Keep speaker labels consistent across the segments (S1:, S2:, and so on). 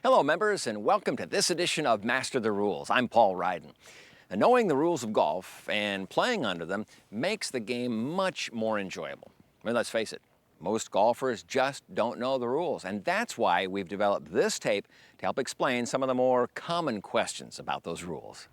S1: Hello, members, and welcome to this edition of Master the Rules. I'm Paul Ryden. And knowing the rules of golf and playing under them makes the game much more enjoyable. I mean, let's face it, most golfers just don't know the rules, and that's why we've developed this tape to help explain some of the more common questions about those rules.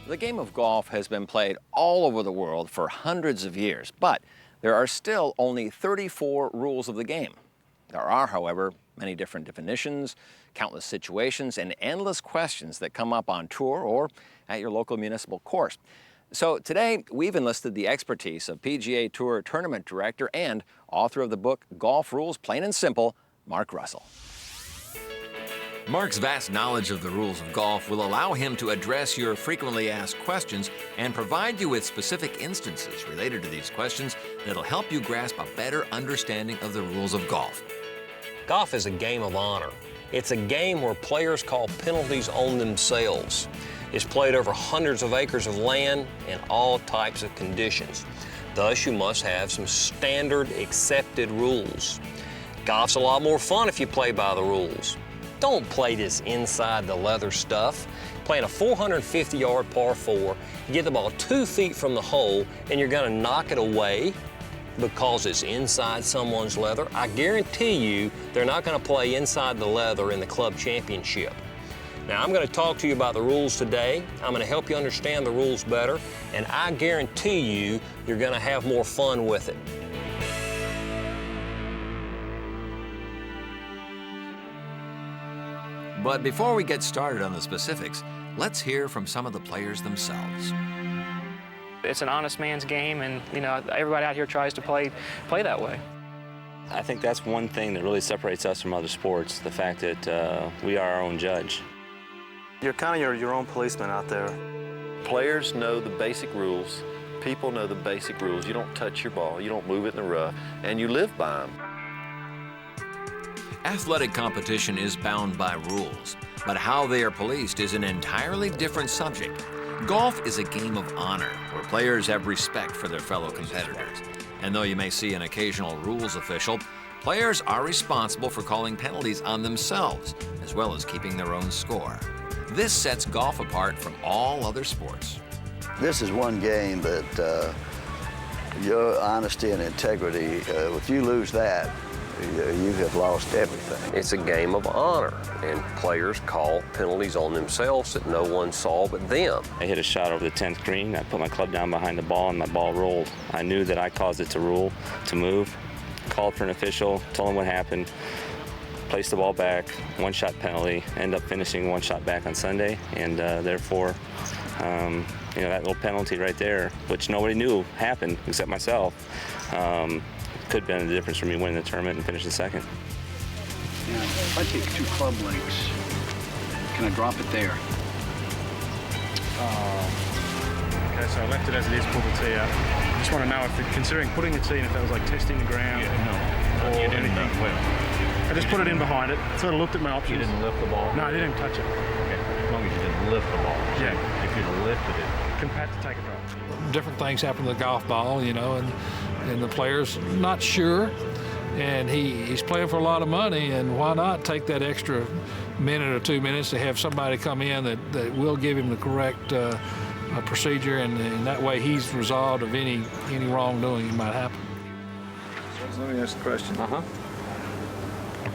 S1: The game of golf has been played all over the world for hundreds of years, but there are still only 34 rules of the game. There are, however, many different definitions, countless situations, and endless questions that come up on tour or at your local municipal course. So today, we've enlisted the expertise of PGA Tour Tournament Director and author of the book Golf Rules Plain and Simple, Mark Russell. Mark's vast knowledge of the rules of golf will allow him to address your frequently asked questions and provide you with specific instances related to these questions that'll help you grasp a better understanding of the rules of golf.
S2: Golf is a game of honor. It's a game where players call penalties on themselves. It's played over hundreds of acres of land in all types of conditions. Thus, you must have some standard accepted rules. Golf's a lot more fun if you play by the rules. Don't play this inside the leather stuff. Playing a 450-yard par 4, you get the ball 2 feet from the hole and you're gonna knock it away because it's inside someone's leather. I guarantee you they're not gonna play inside the leather in the club championship. Now, I'm gonna talk to you about the rules today. I'm gonna help you understand the rules better, and I guarantee you you're gonna have more fun with it.
S1: But before we get started on the specifics, let's hear from some of the players themselves.
S3: It's an honest man's game, and everybody out here tries to play that way.
S4: I think that's one thing that really separates us from other sports, the fact that we are our own judge.
S5: You're kind of your own policeman out there.
S6: Players know the basic rules. People know the basic rules. You don't touch your ball, you don't move it in the rough, and you live by them.
S1: Athletic competition is bound by rules, but how they are policed is an entirely different subject. Golf is a game of honor, where players have respect for their fellow competitors. And though you may see an occasional rules official, players are responsible for calling penalties on themselves, as well as keeping their own score. This sets golf apart from all other sports.
S7: This is one game that your honesty and integrity, if you lose that, you have lost everything.
S8: It's a game of honor, and players call penalties on themselves that no one saw but them.
S4: I hit a shot over the 10th green. I put my club down behind the ball, and my ball rolled. I knew that I caused it to move. Called for an official, told him what happened, placed the ball back, one-shot penalty, end up finishing one shot back on Sunday, and therefore, that little penalty right there, which nobody knew happened except myself, could have been the difference for me winning the tournament and finishing second.
S9: Now, if I take 2 club lengths, can I drop it there?
S10: Okay, so I left it as it is, pulled the tee out. I just want to know if, considering putting the tee in, if that was like testing the ground or anything. I just put it in behind it, sort of looked at my options.
S11: You didn't lift the ball?
S10: No, I didn't even touch it.
S11: Okay, as long as you didn't lift the ball.
S10: Yeah.
S11: If you'd have lifted it.
S10: Compared to take a drop.
S12: Different things happen to the golf ball, and the player's not sure, and he's playing for a lot of money, and why not take that extra minute or 2 minutes to have somebody come in that will give him the correct procedure, and that way he's resolved of any wrongdoing that might happen.
S5: So let me ask a question.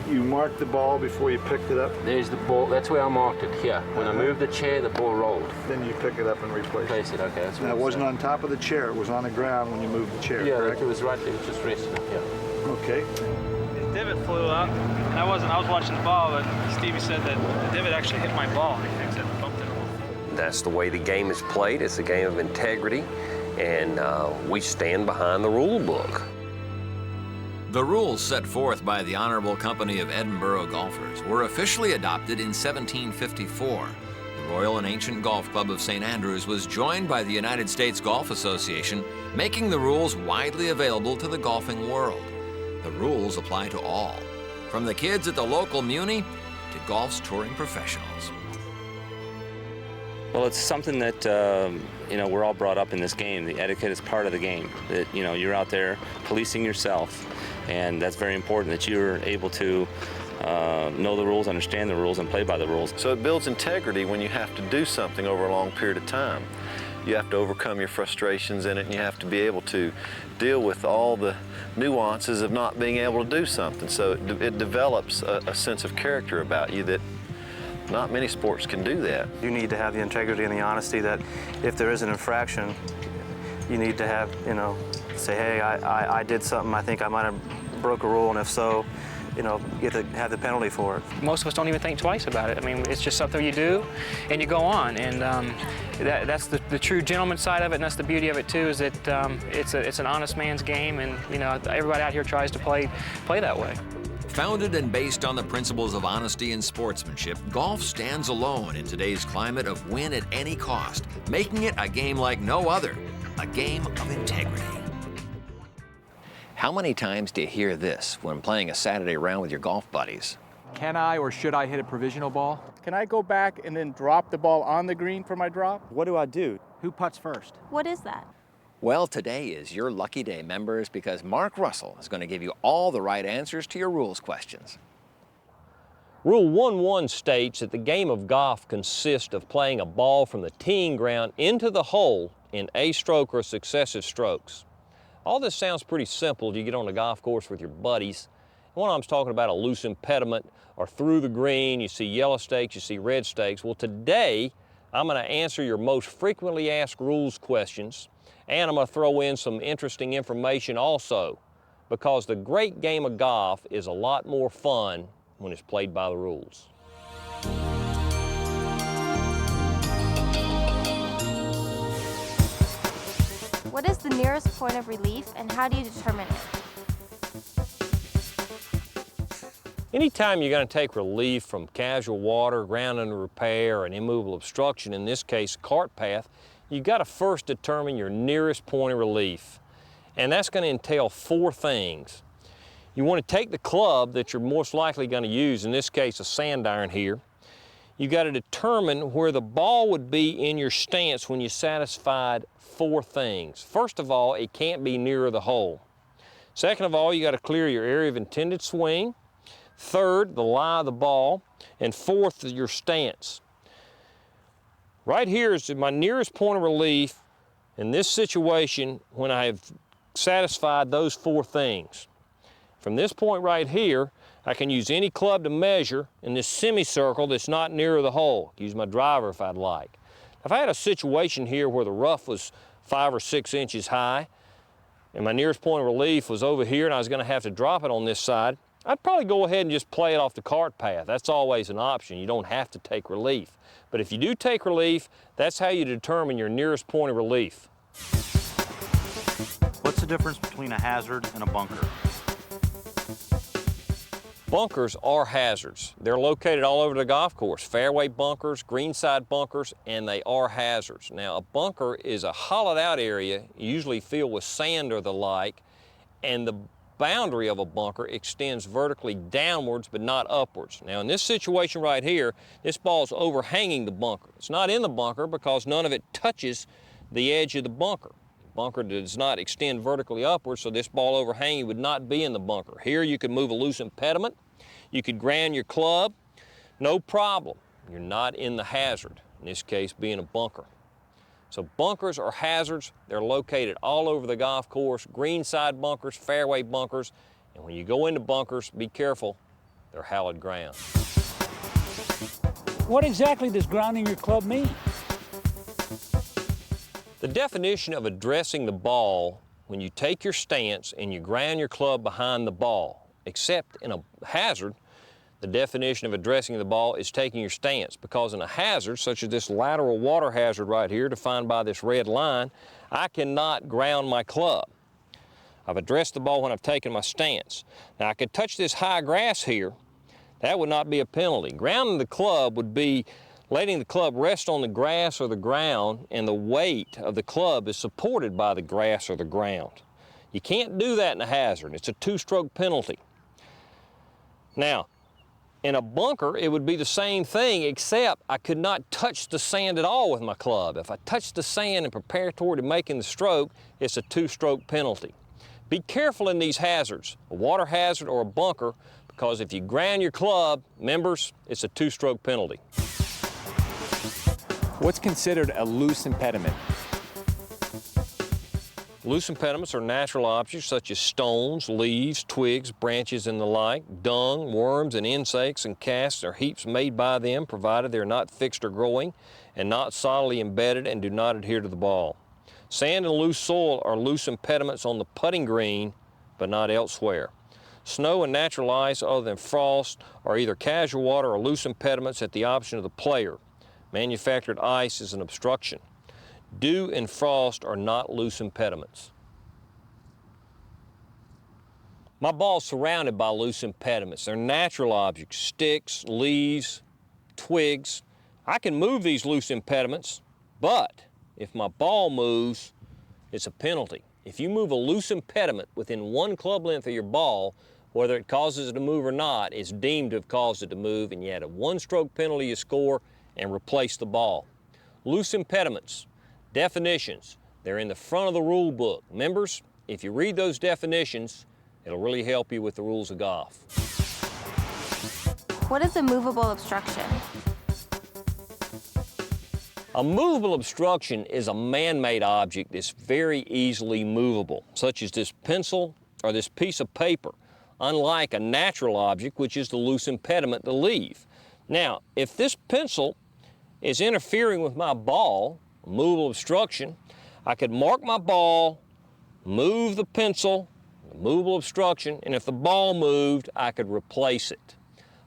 S5: You marked the ball before you picked it up?
S2: There's the ball. That's where I marked it, here. When I moved the chair, the ball rolled.
S5: Then you pick it up and replace it.
S2: Okay, that's what
S5: That wasn't on top of the chair, it was on the ground when you moved the chair,
S2: Yeah,
S5: correct?
S2: it was right there, it was just resting up here.
S5: Okay.
S3: His divot flew up, and I was watching the ball, but Stevie said that the divot actually hit my ball. He thinks that bumped it off.
S8: That's the way the game is played. It's a game of integrity, and we stand behind the rule book.
S1: The rules set forth by the Honorable Company of Edinburgh Golfers were officially adopted in 1754. The Royal and Ancient Golf Club of St. Andrews was joined by the United States Golf Association, making the rules widely available to the golfing world. The rules apply to all, from the kids at the local muni to golf's touring professionals.
S4: Well, it's something that, we're all brought up in this game. The etiquette is part of the game. That, you're out there policing yourself, and that's very important that you're able to know the rules, understand the rules, and play by the rules.
S6: So it builds integrity when you have to do something over a long period of time. You have to overcome your frustrations in it, and you have to be able to deal with all the nuances of not being able to do something. So it develops a sense of character about you that not many sports can do that.
S13: You need to have the integrity and the honesty that if there is an infraction, you need to have, say, hey, I did something, I think I might have broke a rule, and if so, you have to have the penalty for it.
S3: Most of us don't even think twice about it. I mean, it's just something you do and you go on, and that's the true gentleman side of it, and that's the beauty of it too, is that it's an honest man's game, and everybody out here tries to play that way.
S1: Founded and based on the principles of honesty and sportsmanship, golf stands alone in today's climate of win at any cost, making it a game like no other, a game of integrity. How many times do you hear this when playing a Saturday round with your golf buddies?
S14: Can I or should I hit a provisional ball?
S10: Can I go back and then drop the ball on the green for my drop?
S14: What do I do? Who putts first?
S15: What is that?
S1: Well, today is your lucky day, members, because Mark Russell is going to give you all the right answers to your rules questions.
S2: Rule 1-1 states that the game of golf consists of playing a ball from the teeing ground into the hole in a stroke or successive strokes. All this sounds pretty simple if you get on the golf course with your buddies. One of them's talking about a loose impediment or through the green, you see yellow stakes, you see red stakes. Well, today I'm going to answer your most frequently asked rules questions, and I'm going to throw in some interesting information also, because the great game of golf is a lot more fun when it's played by the rules.
S15: What is the nearest point of relief, and how do you determine it?
S2: Anytime you're going to take relief from casual water, ground under repair, or an immovable obstruction, in this case cart path, you've got to first determine your nearest point of relief. And that's going to entail four things. You want to take the club that you're most likely going to use, in this case a sand iron here. You've got to determine where the ball would be in your stance when you satisfied four things. First of all, it can't be nearer the hole. Second of all, you got to clear your area of intended swing. Third, the lie of the ball. And fourth, your stance. Right here is my nearest point of relief in this situation when I have satisfied those four things. From this point right here, I can use any club to measure in this semicircle that's not near the hole. Use my driver if I'd like. If I had a situation here where the rough was 5 or 6 inches high and my nearest point of relief was over here and I was going to have to drop it on this side, I'd probably go ahead and just play it off the cart path. That's always an option. You don't have to take relief. But if you do take relief, that's how you determine your nearest point of relief.
S11: What's the difference between a hazard and a bunker?
S2: Bunkers are hazards. They're located all over the golf course. Fairway bunkers, greenside bunkers, and they are hazards. Now, a bunker is a hollowed out area, usually filled with sand or the like, and the boundary of a bunker extends vertically downwards but not upwards. Now, in this situation right here, this ball's overhanging the bunker. It's not in the bunker because none of it touches the edge of the bunker. The bunker does not extend vertically upwards, so this ball overhanging would not be in the bunker. Here you could move a loose impediment. You could ground your club, no problem. You're not in the hazard, in this case being a bunker. So bunkers are hazards. They're located all over the golf course, greenside bunkers, fairway bunkers, and when you go into bunkers, be careful, they're hallowed ground.
S16: What exactly does grounding your club mean?
S2: The definition of addressing the ball when you take your stance and you ground your club behind the ball, except in a hazard, The definition of addressing the ball is taking your stance, because in a hazard, such as this lateral water hazard right here, defined by this red line, I cannot ground my club. I've addressed the ball when I've taken my stance. Now, I could touch this high grass here. That would not be a penalty. Grounding the club would be letting the club rest on the grass or the ground, and the weight of the club is supported by the grass or the ground. You can't do that in a hazard. It's a two-stroke penalty. Now, in a bunker, it would be the same thing, except I could not touch the sand at all with my club. If I touch the sand and preparatory to making the stroke, it's a two-stroke penalty. Be careful in these hazards, a water hazard or a bunker, because if you ground your club, members, it's a two-stroke penalty.
S14: What's considered a loose impediment?
S2: Loose impediments are natural objects such as stones, leaves, twigs, branches, and the like, dung, worms, and insects, and casts or heaps made by them, provided they are not fixed or growing, and not solidly embedded and do not adhere to the ball. Sand and loose soil are loose impediments on the putting green, but not elsewhere. Snow and natural ice other than frost are either casual water or loose impediments at the option of the player. Manufactured ice is an obstruction. Dew and frost are not loose impediments. My ball's surrounded by loose impediments. They're natural objects, sticks, leaves, twigs. I can move these loose impediments, but if my ball moves, it's a penalty. If you move a loose impediment within one club length of your ball, whether it causes it to move or not, it's deemed to have caused it to move, and you had a one-stroke penalty you score and replace the ball. Loose impediments, definitions, they're in the front of the rule book. Members, if you read those definitions, it'll really help you with the rules of golf.
S15: What is a movable obstruction?
S2: A movable obstruction is a man-made object that's very easily movable, such as this pencil or this piece of paper, unlike a natural object, which is the loose impediment, the leaf. Now, if this pencil is interfering with my ball, a movable obstruction, I could mark my ball, move the pencil, a movable obstruction, and if the ball moved, I could replace it.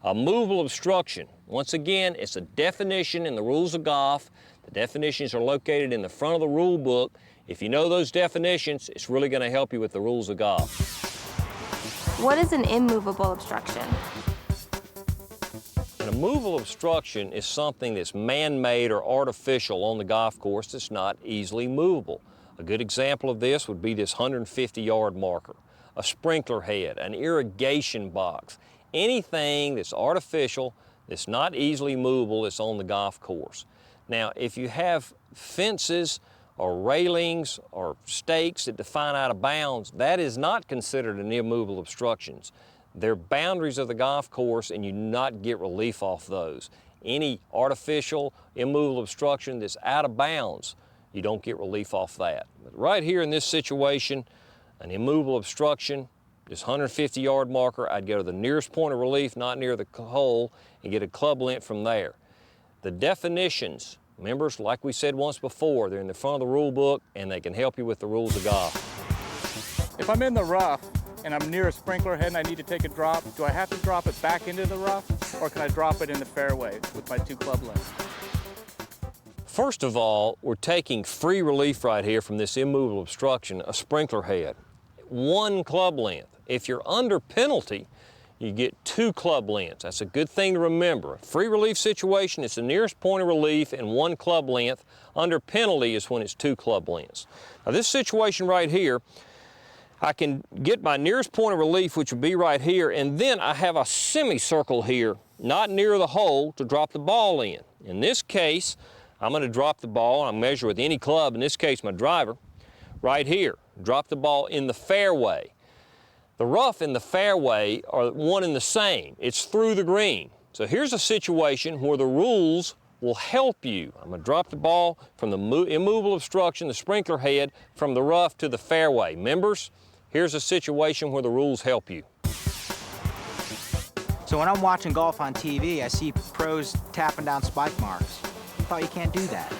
S2: A movable obstruction, once again, it's a definition in the rules of golf. The definitions are located in the front of the rule book. If you know those definitions, it's really going to help you with the rules of golf.
S15: What is an immovable obstruction?
S2: An immovable obstruction is something that's man-made or artificial on the golf course that's not easily movable. A good example of this would be this 150-yard marker, a sprinkler head, an irrigation box, anything that's artificial, that's not easily movable, that's on the golf course. Now, if you have fences or railings or stakes that define out of bounds, that is not considered an immovable obstructions. They're boundaries of the golf course, and you do not get relief off those. Any artificial immovable obstruction that's out of bounds, you don't get relief off that. But right here in this situation, an immovable obstruction, this 150-yard marker, I'd go to the nearest point of relief, not near the hole, and get a club length from there. The definitions, members, like we said once before, they're in the front of the rule book, and they can help you with the rules of golf.
S17: If I'm in the rough and I'm near a sprinkler head and I need to take a drop, do I have to drop it back into the rough, or can I drop it in the fairway with my 2 club lengths?
S2: First of all, we're taking free relief right here from this immovable obstruction, a sprinkler head. 1 club length. If you're under penalty, you get 2 club lengths. That's a good thing to remember. A free relief situation, it's the nearest point of relief and 1 club length. Under penalty is when it's 2 club lengths. Now this situation right here, I can get my nearest point of relief, which would be right here, and then I have a semicircle here, not near the hole, to drop the ball in. In this case, I'm going to drop the ball, and I measure with any club, in this case my driver, right here. Drop the ball in the fairway. The rough and the fairway are one and the same. It's through the green. So here's a situation where the rules will help you. I'm going to drop the ball from the immovable obstruction, the sprinkler head, from the rough to the fairway. Members, here's a situation where the rules help you.
S18: So when I'm watching golf on TV, I see pros tapping down spike marks. I thought you can't do that.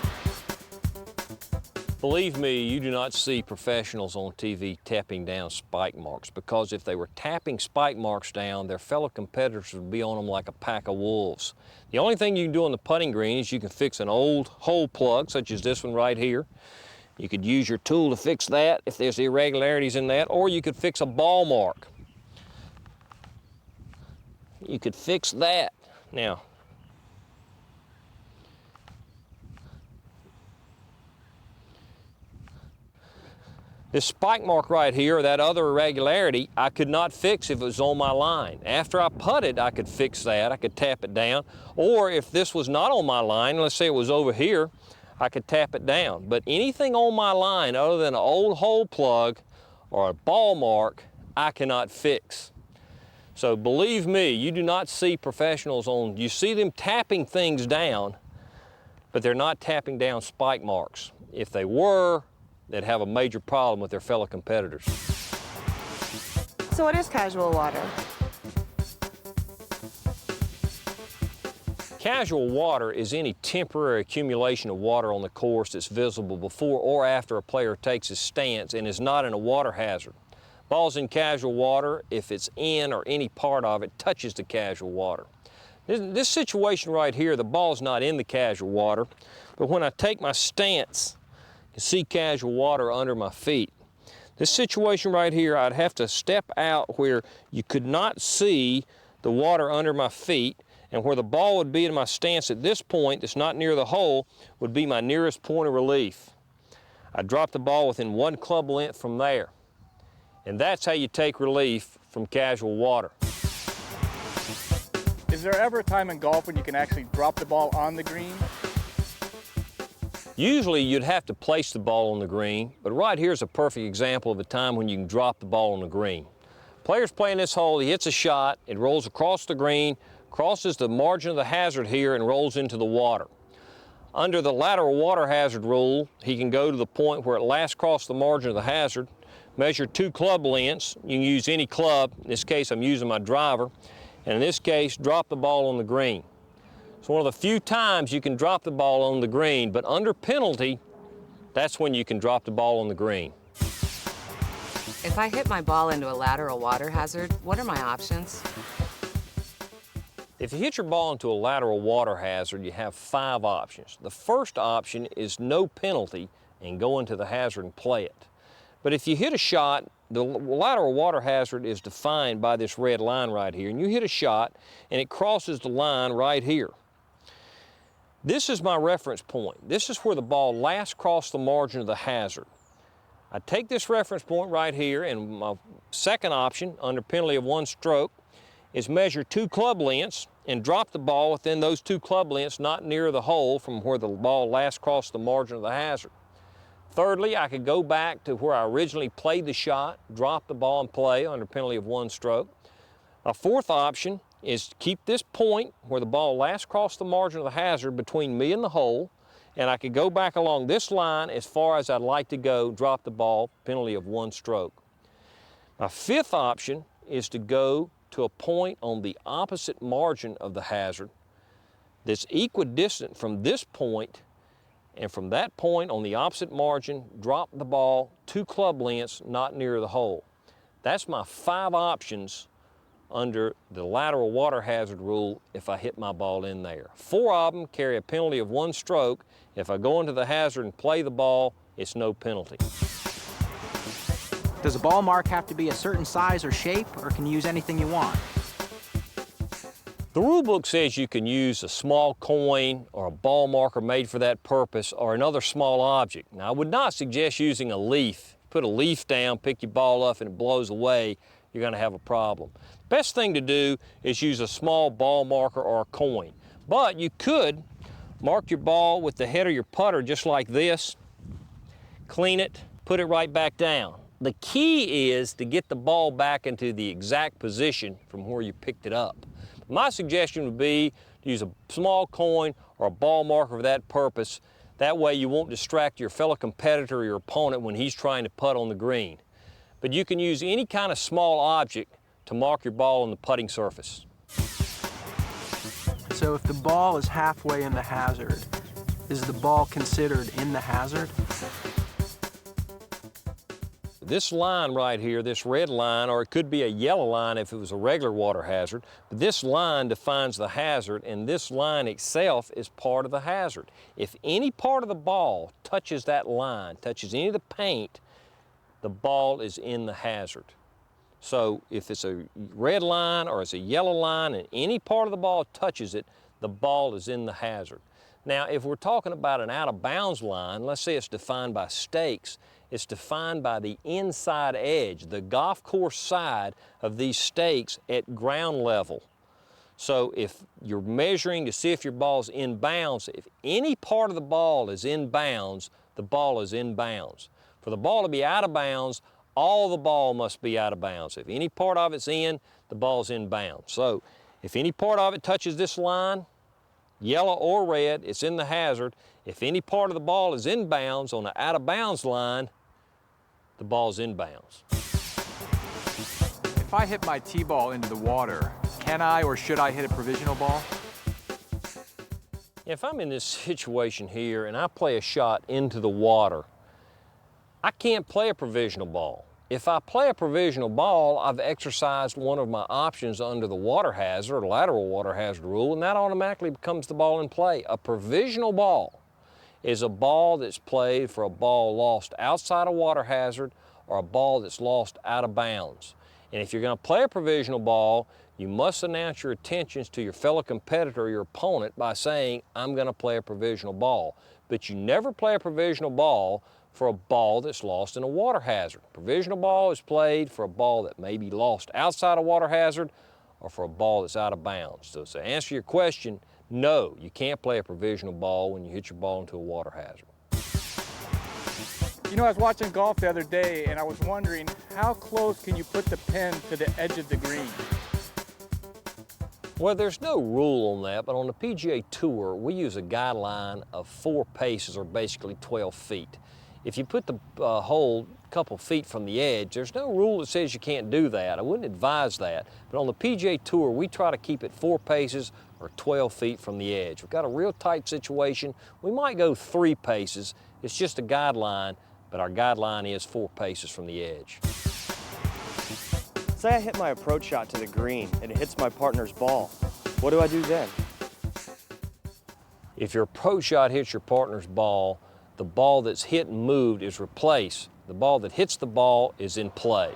S2: Believe me, you do not see professionals on TV tapping down spike marks, because if they were tapping spike marks down, their fellow competitors would be on them like a pack of wolves. The only thing you can do on the putting green is you can fix an old hole plug, such as this one right here. You could use your tool to fix that if there's irregularities in that, or you could fix a ball mark. You could fix that. Now, this spike mark right here, or that other irregularity, I could not fix if it was on my line. After I putted, I could fix that. I could tap it down. Or if this was not on my line, let's say it was over here, I could tap it down. But anything on my line other than an old hole plug or a ball mark, I cannot fix. So believe me, you do not see professionals on, you see them tapping things down, but they're not tapping down spike marks. If they were, they'd have a major problem with their fellow competitors.
S19: So what is casual water?
S2: Casual water is any temporary accumulation of water on the course that's visible before or after a player takes his stance and is not in a water hazard. Ball's in casual water if it's in or any part of it touches the casual water. This situation right here, the ball's not in the casual water, but when I take my stance, you can see casual water under my feet. This situation right here, I'd have to step out where you could not see the water under my feet, and where the ball would be in my stance at this point that's not near the hole would be my nearest point of relief. I drop the ball within 1 club length from there. And that's how you take relief from casual water.
S17: Is there ever a time in golf when you can actually drop the ball on the green?
S2: Usually you'd have to place the ball on the green, but right here's a perfect example of a time when you can drop the ball on the green. Player's playing this hole, he hits a shot, it rolls across the green, crosses the margin of the hazard here and rolls into the water. Under the lateral water hazard rule, he can go to the point where it last crossed the margin of the hazard, measure 2 club lengths. You can use any club. In this case, I'm using my driver. And in this case, drop the ball on the green. It's one of the few times you can drop the ball on the green, but under penalty, that's when you can drop the ball on the green.
S20: If I hit my ball into a lateral water hazard, what are my options?
S2: If you hit your ball into a lateral water hazard, you have 5 options. The first option is no penalty and go into the hazard and play it. But if you hit a shot, the lateral water hazard is defined by this red line right here, and you hit a shot and it crosses the line right here. This is my reference point. This is where the ball last crossed the margin of the hazard. I take this reference point right here, and my second option, under penalty of 1 stroke, is measure 2 club lengths and drop the ball within those 2 club lengths not near the hole from where the ball last crossed the margin of the hazard. Thirdly, I could go back to where I originally played the shot, drop the ball and play under penalty of 1 stroke. A fourth option is to keep this point where the ball last crossed the margin of the hazard between me and the hole, and I could go back along this line as far as I'd like to go, drop the ball, penalty of 1 stroke. My fifth option is to go to a point on the opposite margin of the hazard that's equidistant from this point, and from that point on the opposite margin, drop the ball 2 club lengths not near the hole. That's my 5 options under the lateral water hazard rule if I hit my ball in there. 4 of them carry a penalty of 1 stroke. If I go into the hazard and play the ball, it's no penalty.
S18: Does a ball mark have to be a certain size or shape, or can you use anything you want?
S2: The rule book says you can use a small coin or a ball marker made for that purpose or another small object. Now, I would not suggest using a leaf. Put a leaf down, pick your ball up, and it blows away, you're going to have a problem. Best thing to do is use a small ball marker or a coin. But you could mark your ball with the head of your putter just like this, clean it, put it right back down. The key is to get the ball back into the exact position from where you picked it up. My suggestion would be to use a small coin or a ball marker for that purpose. That way you won't distract your fellow competitor or your opponent when he's trying to putt on the green. But you can use any kind of small object to mark your ball on the putting surface.
S21: So if the ball is halfway in the hazard, is the ball considered in the hazard?
S2: This line right here, this red line, or it could be a yellow line if it was a regular water hazard, but this line defines the hazard, and this line itself is part of the hazard. If any part of the ball touches that line, touches any of the paint, the ball is in the hazard. So if it's a red line or it's a yellow line and any part of the ball touches it, the ball is in the hazard. Now, if we're talking about an out-of-bounds line, let's say it's defined by stakes, it's defined by the inside edge, the golf course side of these stakes at ground level. So if you're measuring to see if your ball's in bounds, if any part of the ball is in bounds, the ball is in bounds. For the ball to be out of bounds, all the ball must be out of bounds. If any part of it's in, the ball's in bounds. So if any part of it touches this line, yellow or red, it's in the hazard. If any part of the ball is in bounds on the out of bounds line, the ball's in bounds.
S14: If I hit my tee ball into the water, can I or should I hit a provisional ball?
S2: If I'm in this situation here and I play a shot into the water, I can't play a provisional ball. If I play a provisional ball, I've exercised one of my options under the water hazard or lateral water hazard rule, and that automatically becomes the ball in play. A provisional ball is a ball that's played for a ball lost outside a water hazard or a ball that's lost out of bounds. And if you're going to play a provisional ball, you must announce your intentions to your fellow competitor or your opponent by saying, I'm going to play a provisional ball. But you never play a provisional ball for a ball that's lost in a water hazard. Provisional ball is played for a ball that may be lost outside a water hazard or for a ball that's out of bounds. So to answer your question, no, you can't play a provisional ball when you hit your ball into a water hazard.
S17: You know, I was watching golf the other day and I was wondering, how close can you put the pin to the edge of the green?
S2: Well, there's no rule on that, but on the PGA Tour, we use a guideline of 4 paces, or basically 12 feet. If you put the hole a couple feet from the edge, there's no rule that says you can't do that. I wouldn't advise that. But on the PGA Tour, we try to keep it 4 paces or 12 feet from the edge. We've got a real tight situation. We might go 3 paces. It's just a guideline, but our guideline is 4 paces from the edge.
S21: Say I hit my approach shot to the green and it hits my partner's ball. What do I do then?
S2: If your approach shot hits your partner's ball, the ball that's hit and moved is replaced. The ball that hits the ball is in play.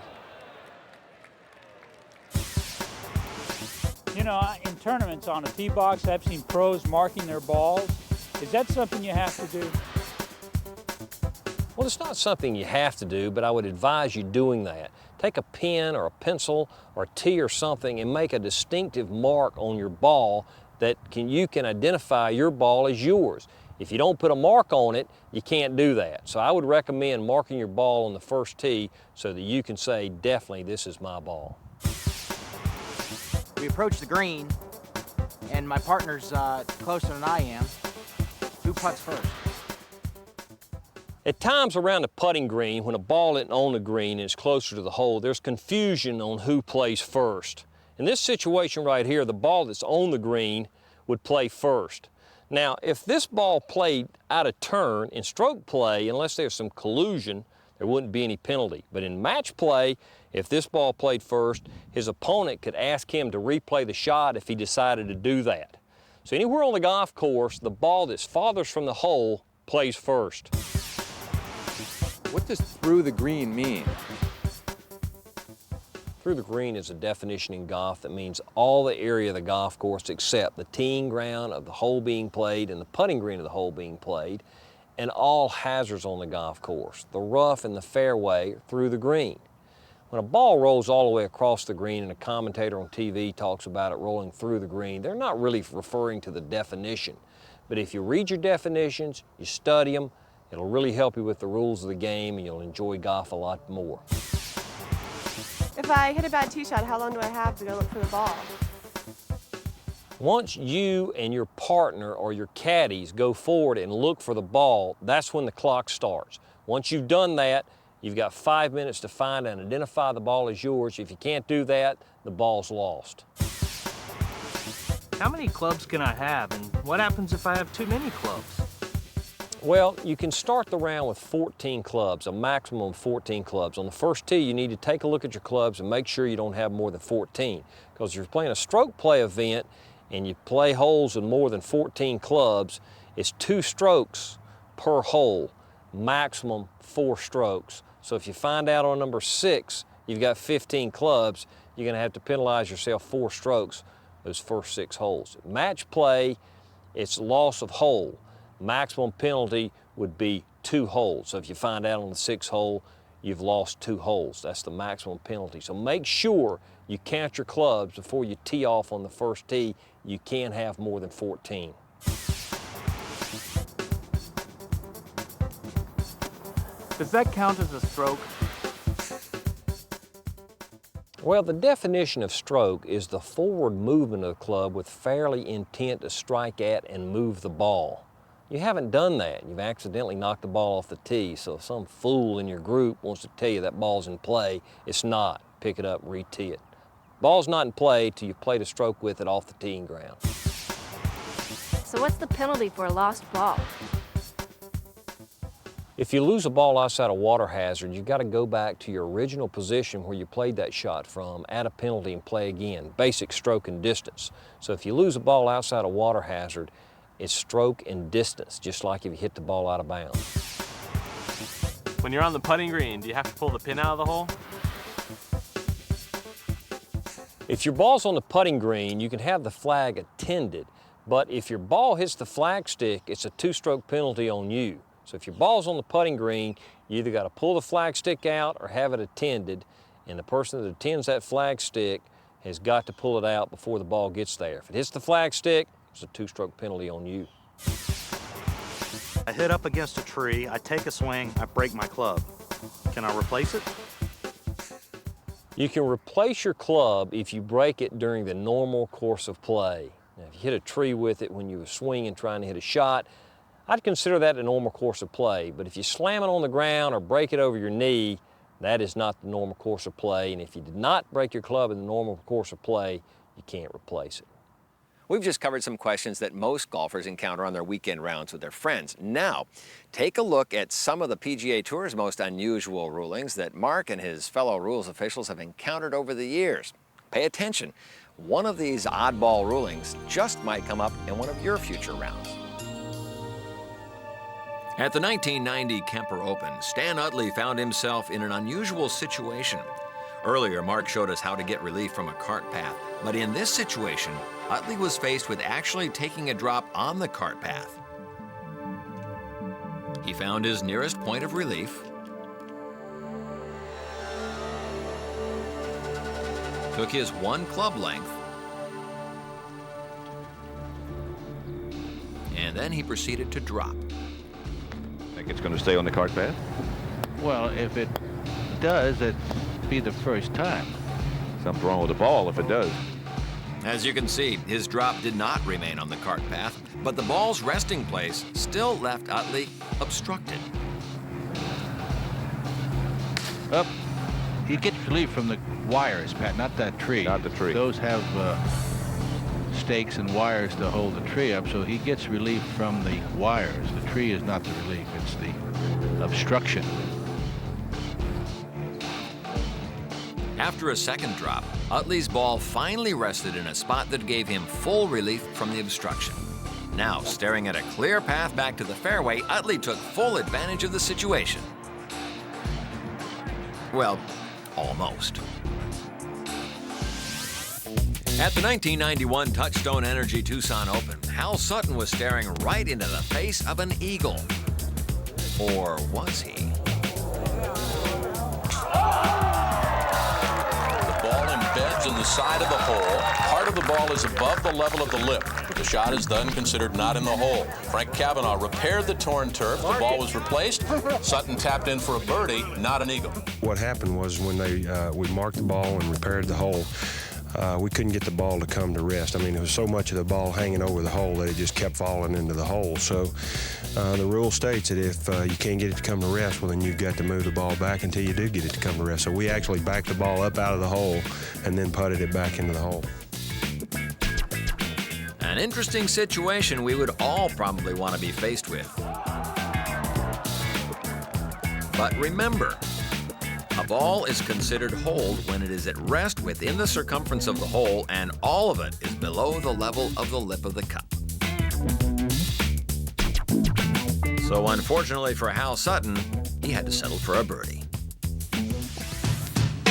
S16: You know, in tournaments on a tee box, I've seen pros marking their balls. Is that something you have to do?
S2: Well, it's not something you have to do, but I would advise you doing that. Take a pen or a pencil or a tee or something and make a distinctive mark on your ball that you can identify your ball as yours. If you don't put a mark on it, you can't do that. So I would recommend marking your ball on the first tee so that you can say, definitely, this is my ball.
S18: We approach the green, and my partner's closer than I am. Who putts first?
S2: At times around the putting green, when a ball isn't on the green and is closer to the hole, there's confusion on who plays first. In this situation right here, the ball that's on the green would play first. Now, if this ball played out of turn in stroke play, unless there's some collusion, there wouldn't be any penalty. But in match play, if this ball played first, his opponent could ask him to replay the shot if he decided to do that. So anywhere on the golf course, the ball that's farthest from the hole plays first.
S14: What does through the green mean?
S2: Through the green is a definition in golf that means all the area of the golf course except the teeing ground of the hole being played and the putting green of the hole being played, and all hazards on the golf course. The rough and the fairway through the green. When a ball rolls all the way across the green and a commentator on TV talks about it rolling through the green, they're not really referring to the definition. But if you read your definitions, you study them, it'll really help you with the rules of the game and you'll enjoy golf a lot more.
S19: If I hit a bad tee shot, how long do I have to go look for the ball?
S2: Once you and your partner or your caddies go forward and look for the ball, that's when the clock starts. Once you've done that, you've got 5 minutes to find and identify the ball as yours. If you can't do that, the ball's lost.
S22: How many clubs can I have, and what happens if I have too many clubs?
S2: Well, you can start the round with 14 clubs, a maximum of 14 clubs. On the first tee, you need to take a look at your clubs and make sure you don't have more than 14. Because if you're playing a stroke play event and you play holes with more than 14 clubs, it's 2 strokes per hole, maximum 4 strokes. So if you find out on number 6 you've got 15 clubs, you're going to have to penalize yourself 4 strokes those first 6 holes. Match play, it's loss of hole. Maximum penalty would be 2 holes. So if you find out on the 6th hole, you've lost 2 holes. That's the maximum penalty. So make sure you count your clubs before you tee off on the first tee. You can't have more than 14.
S9: Does that count as a stroke?
S2: Well, the definition of stroke is the forward movement of the club with fairly intent to strike at and move the ball. You haven't done that. You've accidentally knocked the ball off the tee, so if some fool in your group wants to tell you that ball's in play, it's not. Pick it up and re-tee it. Ball's not in play till you've played a stroke with it off the teeing ground.
S15: So what's the penalty for a lost ball?
S2: If you lose a ball outside a water hazard, you've got to go back to your original position where you played that shot from, add a penalty and play again. Basic stroke and distance. So if you lose a ball outside a water hazard, it's stroke and distance, just like if you hit the ball out of bounds.
S7: When you're on the putting green, do you have to pull the pin out of the hole?
S2: If your ball's on the putting green, you can have the flag attended, but if your ball hits the flag stick, it's a 2-stroke penalty on you. So if your ball's on the putting green, you either got to pull the flag stick out or have it attended, and the person that attends that flag stick has got to pull it out before the ball gets there. If it hits the flag stick, it's a 2-stroke penalty on you.
S11: I hit up against a tree, I take a swing, I break my club. Can I replace it?
S2: You can replace your club if you break it during the normal course of play. Now, if you hit a tree with it when you were swinging trying to hit a shot, I'd consider that a normal course of play. But if you slam it on the ground or break it over your knee, that is not the normal course of play. And if you did not break your club in the normal course of play, you can't replace it.
S1: We've just covered some questions that most golfers encounter on their weekend rounds with their friends. Now, take a look at some of the PGA Tour's most unusual rulings that Mark and his fellow rules officials have encountered over the years. Pay attention. One of these oddball rulings just might come up in one of your future rounds. At the 1990 Kemper Open, Stan Utley found himself in an unusual situation. Earlier, Mark showed us how to get relief from a cart path, but in this situation, Utley was faced with actually taking a drop on the cart path. He found his nearest point of relief, took his 1 club length, and then he proceeded to drop.
S5: Think it's going to stay on the cart path?
S9: Well, if it does, it'd be the first time.
S5: Something's wrong with the ball if it does.
S1: As you can see, his drop did not remain on the cart path, but the ball's resting place still left Utley obstructed.
S9: Up. He gets relief from the wires, Pat, not that tree.
S5: Not the tree.
S9: Those have stakes and wires to hold the tree up, so he gets relief from the wires. The tree is not the relief, it's the obstruction.
S1: After a second drop, Utley's ball finally rested in a spot that gave him full relief from the obstruction. Now, staring at a clear path back to the fairway, Utley took full advantage of the situation. Well, almost. At the 1991 Touchstone Energy Tucson Open, Hal Sutton was staring right into the face of an eagle. Or was he?
S22: Embeds in the side of the hole. Part of the ball is above the level of the lip. The shot is then considered not in the hole. Frank Cavanaugh repaired the torn turf. The ball was replaced. Sutton tapped in for a birdie, not an eagle.
S23: What happened was when we marked the ball and repaired the hole, we couldn't get the ball to come to rest. I mean, there was so much of the ball hanging over the hole that it just kept falling into the hole. So the rule states that if you can't get it to come to rest, well, then you've got to move the ball back until you do get it to come to rest. So we actually backed the ball up out of the hole and then putted it back into the hole.
S1: An interesting situation we would all probably want to be faced with. But remember, a ball is considered hold when it is at rest within the circumference of the hole and all of it is below the level of the lip of the cup. So unfortunately for Hal Sutton, he had to settle for a birdie.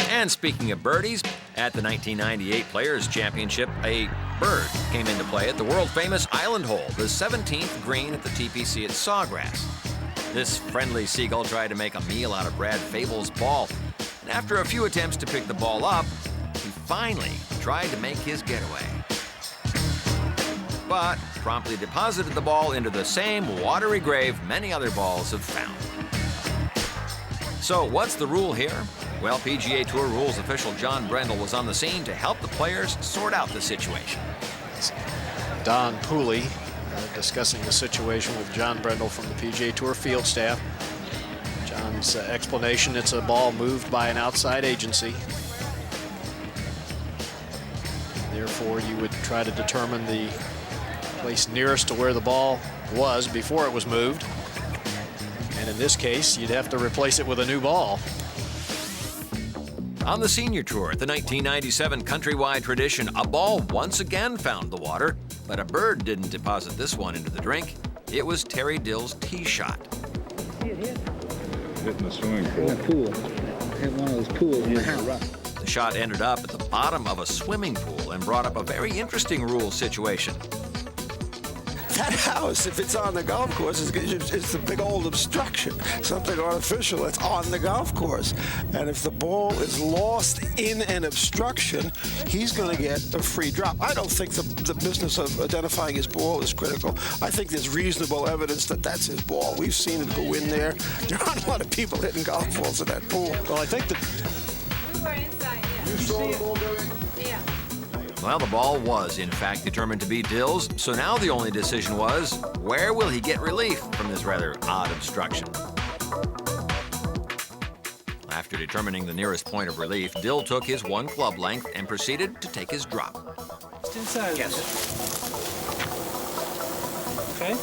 S1: And speaking of birdies, at the 1998 Players' Championship, a bird came into play at the world-famous Island Hole, the 17th green at the TPC at Sawgrass. This friendly seagull tried to make a meal out of Brad Fable's ball, and after a few attempts to pick the ball up, he finally tried to make his getaway. But promptly deposited the ball into the same watery grave many other balls have found. So what's the rule here? Well, PGA Tour rules official John Brendel was on the scene to help the players sort out the situation.
S4: Don Pooley discussing the situation with John Brendel from the PGA Tour field staff. John's explanation, it's a ball moved by an outside agency. Therefore, you would try to determine the place nearest to where the ball was before it was moved. And in this case, you'd have to replace it with a new ball.
S1: On the Senior Tour at the 1997 Countrywide Tradition, a ball once again found the water, but a bird didn't deposit this one into the drink. It was Terry Dill's tee shot.
S5: Hitting the swimming pool.
S8: In the pool. Hit one of those pools in the house.
S1: The shot ended up at the bottom of a swimming pool and brought up a very interesting rule situation.
S12: That house, if it's on the golf course, it's a big old obstruction, something artificial. It's on the golf course. And if the ball is lost in an obstruction, he's going to get a free drop. I don't think the business of identifying his ball is critical. I think there's reasonable evidence that that's his ball. We've seen it go in there. There aren't a lot of people hitting golf balls in that pool.
S4: Well, I think that...
S24: We were inside, yeah.
S12: You saw the ball going?
S24: Yeah.
S1: Well, the ball was, in fact, determined to be Dill's, so now the only decision was, where will he get relief from this rather odd obstruction? After determining the nearest point of relief, Dill took his one club length and proceeded to take his drop.
S8: It's inside.
S1: Yes.
S8: Okay.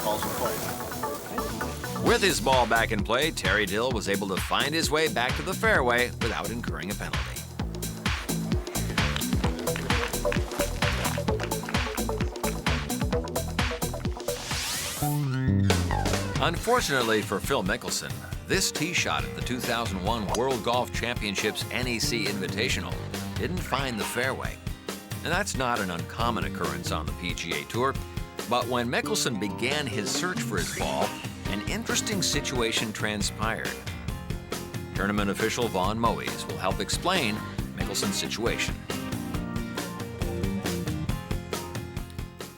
S12: Balls in play.
S1: With his ball back in play, Terry Dill was able to find his way back to the fairway without incurring a penalty. Unfortunately for Phil Mickelson, this tee shot at the 2001 World Golf Championships NEC Invitational didn't find the fairway. And that's not an uncommon occurrence on the PGA Tour, but when Mickelson began his search for his ball, an interesting situation transpired. Tournament official Vaughn Moes will help explain Mickelson's situation.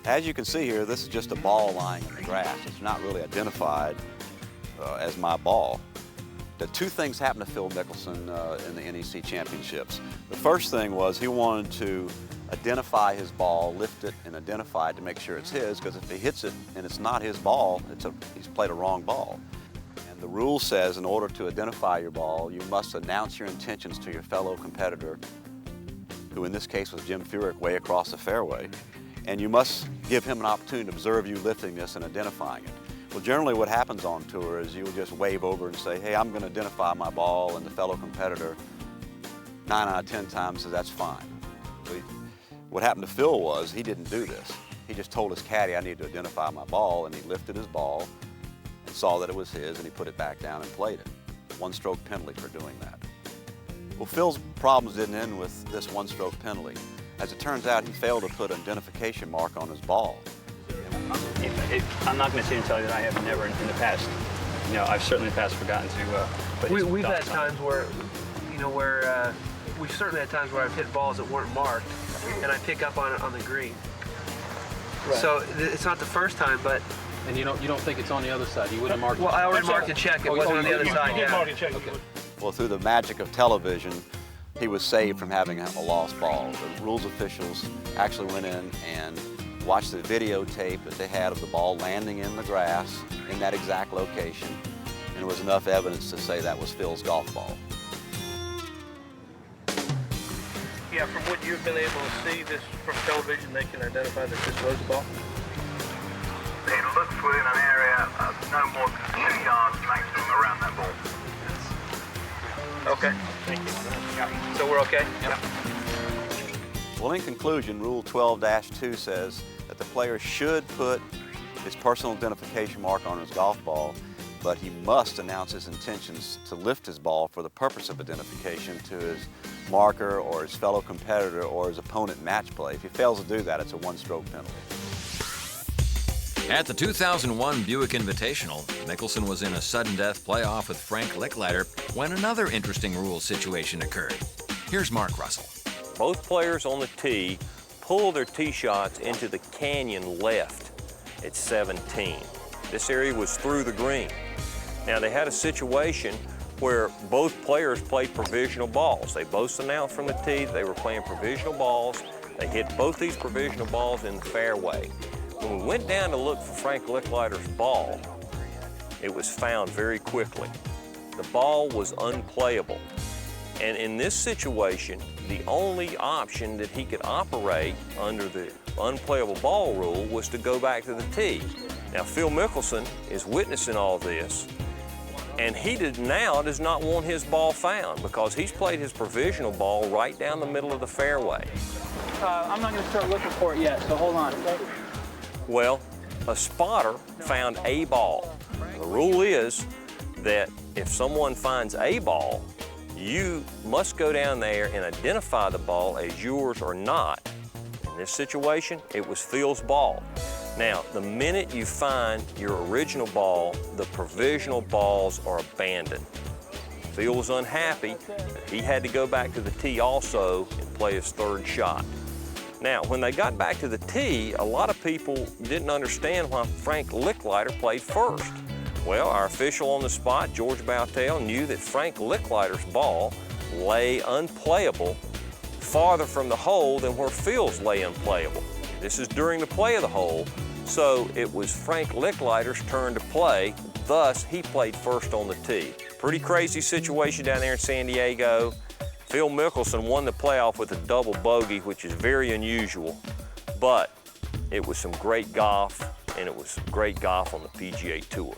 S25: As you can see here, this is just a ball lying in the grass. It's not really identified as my ball. The two things happened to Phil Mickelson in the NEC Championships. The first thing was he wanted to identify his ball, lift it, and identify it to make sure it's his, because if he hits it and it's not his ball, he's played a wrong ball. And the rule says in order to identify your ball, you must announce your intentions to your fellow competitor, who in this case was Jim Furyk, way across the fairway, and you must give him an opportunity to observe you lifting this and identifying it. Well, generally what happens on tour is you will just wave over and say, hey, I'm going to identify my ball, and the fellow competitor 9 out of 10 times says that's fine. So what happened to Phil was he didn't do this. He just told his caddy, I need to identify my ball, and he lifted his ball and saw that it was his, and he put it back down and played it. One-stroke penalty for doing that. Well, Phil's problems didn't end with this one-stroke penalty. As it turns out, he failed to put an identification mark on his ball.
S26: I'm not going to sit and tell you that I have never in the past. You know, I've certainly in the past forgotten to put his
S27: We've had
S26: dots on.
S27: times where, you know, we've certainly had times where I've hit balls that weren't marked, and I pick up on it on the green.
S8: Right.
S27: So it's not the first time, but.
S8: And you don't think it's on the other side? You would have marked it?
S27: Well, I already marked and checked. It wasn't on the other side. You did mark and check.
S8: Okay.
S25: Well, through the magic of television, he was saved from having a lost ball. The rules officials actually went in and watched the videotape that they had of the ball landing in the grass in that exact location, and there was enough evidence to say that was Phil's golf ball.
S27: Yeah, from what you've been able to see this from television, they can identify that this was the ball.
S28: It looks within an area
S3: no more than 2 yards maximum around that ball.
S27: Okay. Thank you. So we're okay? Yep.
S25: Well, in conclusion, Rule 12-2 says that the player should put his personal identification mark on his golf ball, but he must announce his intentions to lift his ball for the purpose of identification to his marker or his fellow competitor or his opponent match play. If he fails to do that, it's a one-stroke penalty.
S1: At the 2001 Buick Invitational, Mickelson was in a sudden death playoff with Frank Licklider when another interesting rules situation occurred. Here's Mark Russell.
S2: Both players on the tee pull their tee shots into the canyon left at 17. This area was through the green. Now they had a situation where both players played provisional balls. They both announced from the tee they were playing provisional balls. They hit both these provisional balls in the fairway. When we went down to look for Frank Licklider's ball, it was found very quickly. The ball was unplayable. And in this situation, the only option that he could operate under the unplayable ball rule was to go back to the tee. Now, Phil Mickelson is witnessing all this, and he does not want his ball found because he's played his provisional ball right down the middle of the fairway.
S16: I'm not going to start looking for it yet, so hold on.
S2: Well, a spotter found a ball. The rule is that if someone finds a ball, you must go down there and identify the ball as yours or not. In this situation, it was Phil's ball. Now, the minute you find your original ball, the provisional balls are abandoned. Phil was unhappy. He had to go back to the tee also and play his third shot. Now, when they got back to the tee, a lot of people didn't understand why Frank Licklider played first. Well, our official on the spot, George Boutel, knew that Frank Licklider's ball lay unplayable farther from the hole than where Phil's lay unplayable. This is during the play of the hole, so it was Frank Licklider's turn to play, thus he played first on the tee. Pretty crazy situation down there in San Diego. Phil Mickelson won the playoff with a double bogey, which is very unusual, but it was some great golf, and it was great golf on the PGA Tour.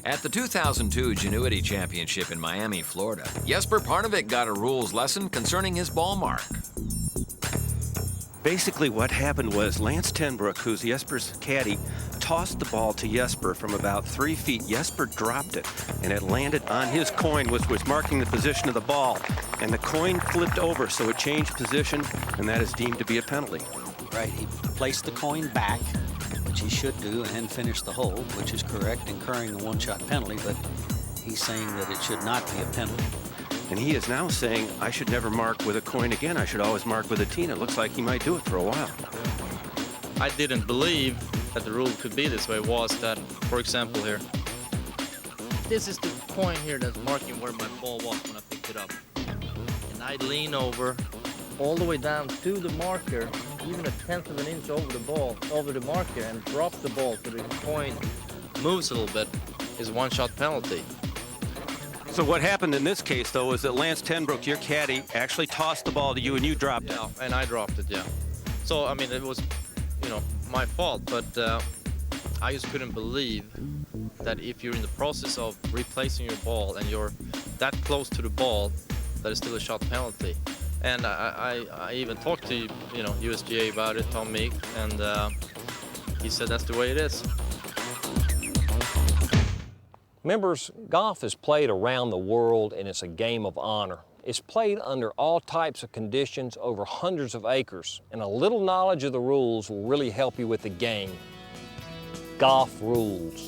S1: At the 2002 Genuity Championship in Miami, Florida, Jesper Parnevik got a rules lesson concerning his ball mark.
S6: Basically what happened was Lance Tenbrook, who's Jesper's caddy, tossed the ball to Jesper from about 3 feet. Jesper dropped it, and it landed on his coin, which was marking the position of the ball. And the coin flipped over, so it changed position, and that is deemed to be a penalty.
S10: Right, he placed the coin back, which he should do, and then finish the hole, which is correct, incurring a one-shot penalty, but he's saying that it should not be a penalty.
S6: And he is now saying, I should never mark with a coin again. I should always mark with a tee. And it looks like he might do it for a while.
S13: I didn't believe that the rule could be this way was that, for example here, this is the point here that's marking where my ball was when I picked it up. And I lean over all the way down to the marker, even a tenth of an inch over the ball, over the marker, and drop the ball so the coin moves a little bit, is one-shot penalty.
S6: So what happened in this case, though, is that Lance Tenbrook, your caddy, actually tossed the ball to you and you dropped it.
S13: Yeah, and I dropped it, yeah. So, I mean, it was, my fault, but I just couldn't believe that if you're in the process of replacing your ball and you're that close to the ball, that is still a shot penalty. And I even talked to, USGA about it, Tom Meek, and he said that's the way it is.
S2: Members, golf is played around the world, and it's a game of honor. It's played under all types of conditions over hundreds of acres, and a little knowledge of the rules will really help you with the game. Golf rules.